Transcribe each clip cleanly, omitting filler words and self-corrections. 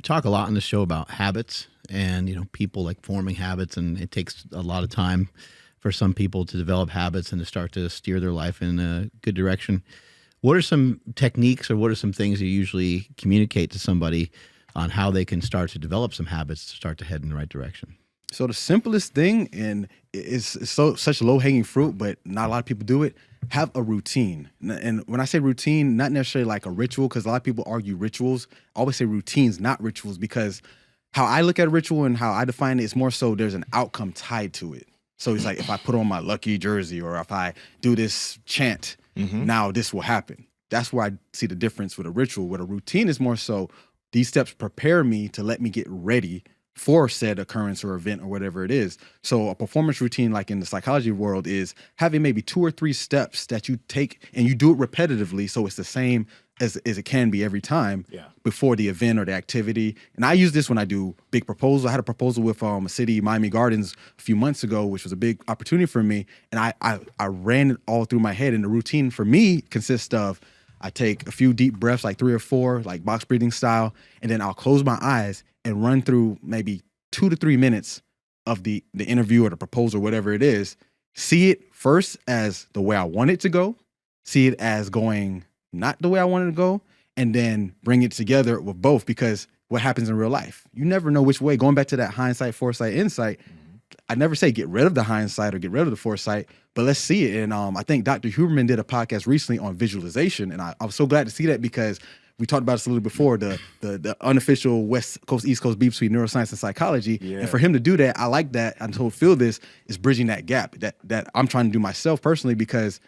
we talk a lot on the show about habits and, people like forming habits, and it takes a lot of time for some people to develop habits and to start to steer their life in a good direction. What are some techniques or what are some things you usually communicate to somebody on how they can start to develop some habits to start to head in the right direction? So the simplest thing, and it's such low-hanging fruit, but not a lot of people do it, have a routine. And when I say routine, not necessarily like a ritual, because a lot of people argue rituals. I always say routines, not rituals, because how I look at a ritual and how I define it is more so there's an outcome tied to it. So it's like if I put on my lucky jersey or if I do this chant, now this will happen. That's where I see the difference with a ritual. With a routine is more so these steps prepare me to let me get ready for said occurrence or event or whatever it is. So a performance routine, like in the psychology world, is having maybe 2 or 3 steps that you take and you do it repetitively. So it's the same as it can be every time before the event or the activity. And I use this when I do big proposals. I had a proposal with a city, Miami Gardens, a few months ago, which was a big opportunity for me. And I ran it all through my head. And the routine for me consists of I take a few deep breaths, like 3 or 4, like box breathing style, and then I'll close my eyes and run through maybe 2 to 3 minutes of the interview or the proposal, whatever it is. See it first as the way I want it to go, see it as going not the way I want it to go, and then bring it together with both, because what happens in real life, you never know which way. Going back to that hindsight, foresight, insight, I never say get rid of the hindsight or get rid of the foresight, but let's see it. And I think Dr. Huberman did a podcast recently on visualization, and I was so glad to see that, because we talked about this a little before, the unofficial West Coast, East Coast beef between neuroscience and psychology. Yeah. And for him to do that, I like that. I told Phil this is bridging that gap that I'm trying to do myself personally, because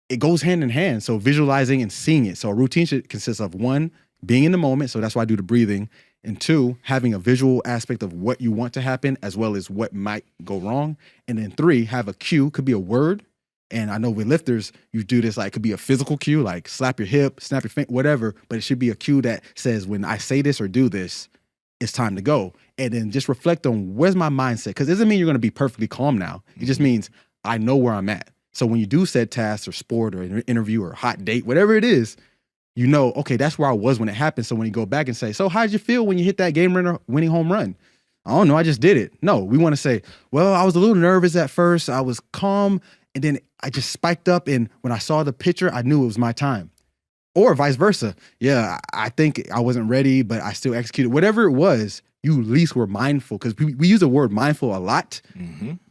it goes hand in hand. So visualizing and seeing it. So a routine should consist of 1, being in the moment. So that's why I do the breathing. And 2, having a visual aspect of what you want to happen as well as what might go wrong. And then 3, have a cue, could be a word. And I know with lifters, you do this, like, it could be a physical cue, like slap your hip, snap your finger, whatever. But it should be a cue that says, when I say this or do this, it's time to go. And then just reflect on, where's my mindset? Because it doesn't mean you're going to be perfectly calm now. It just means I know where I'm at. So when you do said task or sport or interview or hot date, whatever it is, you know, okay, that's where I was when it happened. So when you go back and say, so how'd you feel when you hit that game-winning home run? I don't know, I just did it. No, we want to say, well, I was a little nervous at first. I was calm, and then I just spiked up, and when I saw the picture, I knew it was my time. Or vice versa. Yeah, I think I wasn't ready, but I still executed. Whatever it was, you at least were mindful, because we use the word mindful a lot,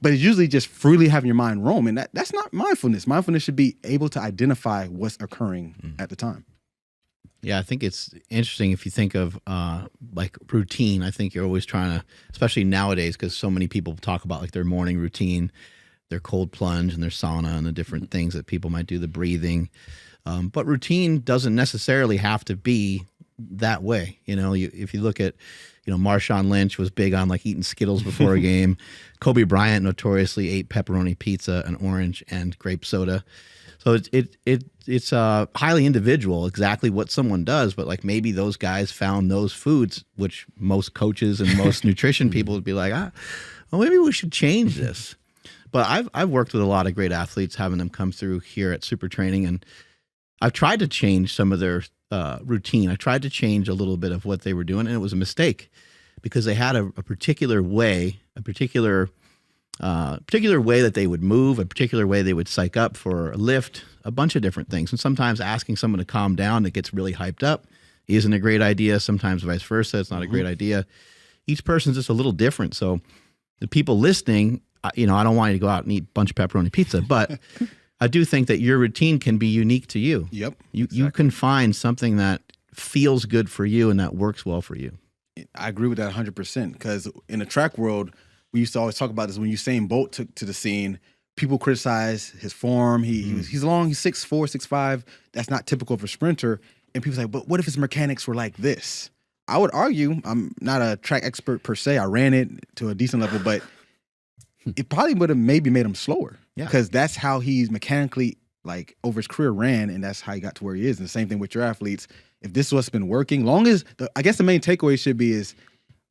but it's usually just freely having your mind roam, and that's not mindfulness. Mindfulness should be able to identify what's occurring at the time. Yeah, I think it's interesting if you think of like routine. I think you're always trying to, especially nowadays, because so many people talk about like their morning routine, their cold plunge and their sauna and the different things that people might do, the breathing. But routine doesn't necessarily have to be that way. If you look at, Marshawn Lynch was big on like eating Skittles before a game. Kobe Bryant notoriously ate pepperoni pizza, an orange, and grape soda. So it's highly individual exactly what someone does, but like maybe those guys found those foods, which most coaches and most nutrition people would be like, well, maybe we should change this. But I've worked with a lot of great athletes, having them come through here at Super Training, and I've tried to change some of their routine. I tried to change a little bit of what they were doing, and it was a mistake, because they had a particular way, a particular way that they would move, a particular way they would psych up for a lift, a bunch of different things. And sometimes asking someone to calm down that gets really hyped up isn't a great idea. Sometimes vice versa, it's not a great idea. Each person's just a little different. So the people listening, I don't want you to go out and eat a bunch of pepperoni pizza, but I do think that your routine can be unique to you. Yep. You can find something that feels good for you and that works well for you. I agree with that 100%, because in the track world, we used to always talk about this. When Usain Bolt took to the scene, people criticize his form. He's long, he's 6'4", 6'5". That's not typical of a sprinter. And people say, but what if his mechanics were like this? I would argue, I'm not a track expert per se. I ran it to a decent level, but it probably would have maybe made him slower. Yeah. Because that's how he's mechanically, like, over his career ran, and that's how he got to where he is. And the same thing with your athletes. If this is what's been working, I guess the main takeaway should be is,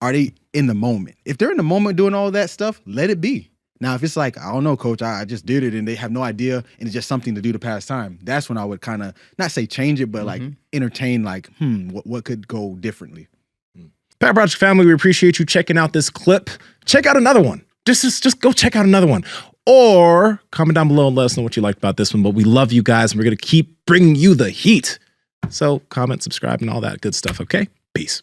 are they in the moment? If they're in the moment doing all that stuff, let it be. Now, if it's like, I don't know, coach, I just did it, and they have no idea, and it's just something to do to pass time, that's when I would kind of, not say change it, but like entertain, like, what could go differently? Power Project family, we appreciate you checking out this clip. Check out another one. Just go check out another one. Or comment down below and let us know what you liked about this one. But we love you guys, and we're going to keep bringing you the heat. So comment, subscribe, and all that good stuff, okay? Peace.